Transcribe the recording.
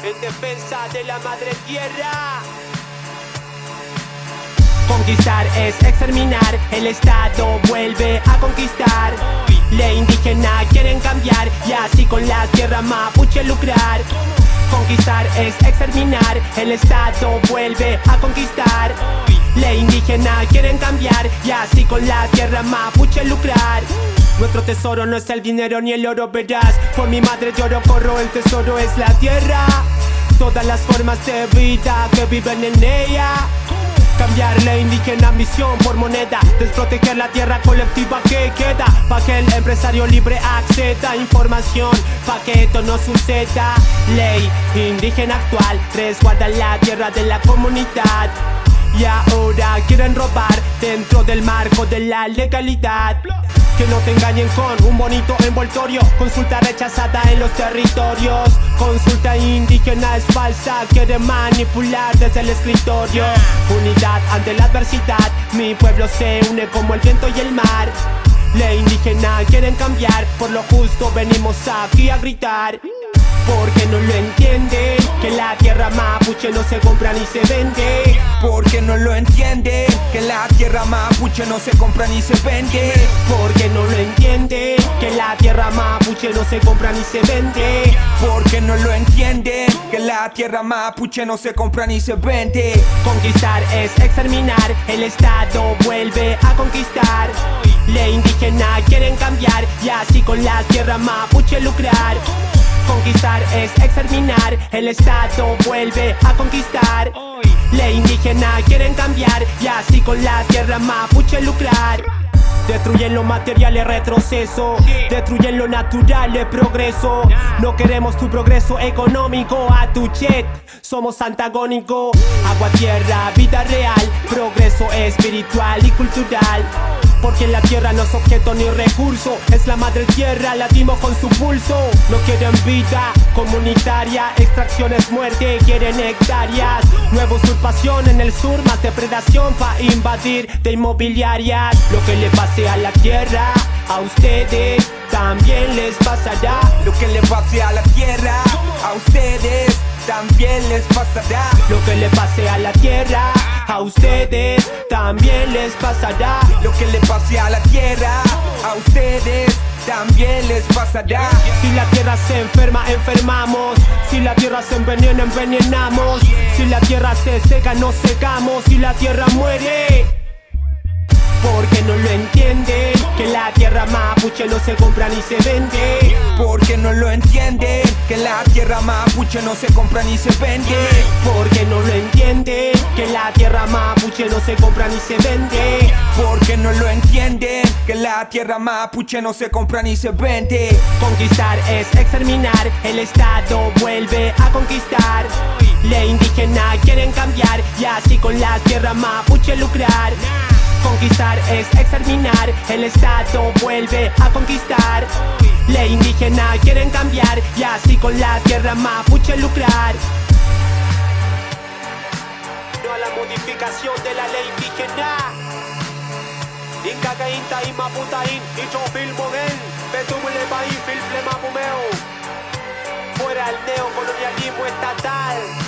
en defensa de la madre tierra. Conquistar es exterminar, el Estado vuelve a conquistar. Ley indígena quieren cambiar y así con la tierra mapuche lucrar. Conquistar es exterminar, el Estado vuelve a conquistar. Ley indígena quieren cambiar y así con la tierra mapuche lucrar. Nuestro tesoro no es el dinero ni el oro, verás. Por mi madre lloro, corro, el tesoro es la tierra. Todas las formas de vida que viven en ella. Cambiar la indígena ambición por moneda, desproteger la tierra colectiva que queda, pa' que el empresario libre acceda a información, pa' que esto no suceda. Ley indígena actual resguarda la tierra de la comunidad. Y ahora quieren robar dentro del marco de la legalidad. Que no te engañen con un bonito envoltorio. Consulta rechazada en los territorios. Consulta indígena es falsa, quiere manipular desde el escritorio. Unidad ante la adversidad, mi pueblo se une como el viento y el mar. Ley indígena quieren cambiar, por lo justo venimos aquí a gritar. Porque no lo entienden, que la tierra mapuche no se compra ni se vende. Porque no lo entienden, que la tierra mapuche no se compra ni se vende. Porque no lo entienden, que la tierra mapuche no se compra ni se vende. Porque no lo entienden, que la tierra mapuche no se compra ni se vende. Conquistar es exterminar, el Estado vuelve a conquistar. Ley indígena quieren cambiar y así con la tierra mapuche lucrar. Conquistar es exterminar, el Estado vuelve a conquistar. Ley indígena quieren cambiar y así con la tierra mapuche lucrar. Destruyen lo material, es retroceso. Destruyen lo natural, es progreso. No queremos tu progreso económico, a tu chet somos antagónicos. Agua, tierra, vida real, progreso espiritual y cultural. Porque en la tierra no es objeto ni recurso, es la madre tierra, latimos con su pulso. No quieren vida comunitaria, extracción es muerte, quieren hectáreas. Nueva usurpación en el sur, más depredación pa' invadir de inmobiliarias. Lo que le pase a la tierra, a ustedes también les pasará. Lo que le pase a la tierra, a ustedes también les pasará. Lo que le pase a la tierra, a ustedes también les pasará. Lo que le pase a la tierra, a ustedes también les pasará. Si la tierra se enferma, enfermamos. Si la tierra se envenena, envenenamos. Si la tierra se seca, nos secamos. Si la tierra muere, porque no lo entienden, que la tierra mapuche no se compra ni se vende. Porque no lo entienden, que la tierra mapuche no se compra ni se vende. Porque no lo entienden, que la tierra mapuche no se compra ni se vende. Porque no lo entienden, que la tierra mapuche no se compra ni se vende. Conquistar es exterminar, el Estado vuelve a conquistar. Ley indígena quieren cambiar y así con la tierra mapuche lucrar. Conquistar es exterminar, el Estado vuelve a conquistar. Ley indígena quieren cambiar y así con la tierra mapuche lucrar. No a la modificación de la ley indígena. Inca Inta y Maputain y Chofil Mogen, Betumule País, Filple Mapumeo. Fuera el neocolonialismo estatal.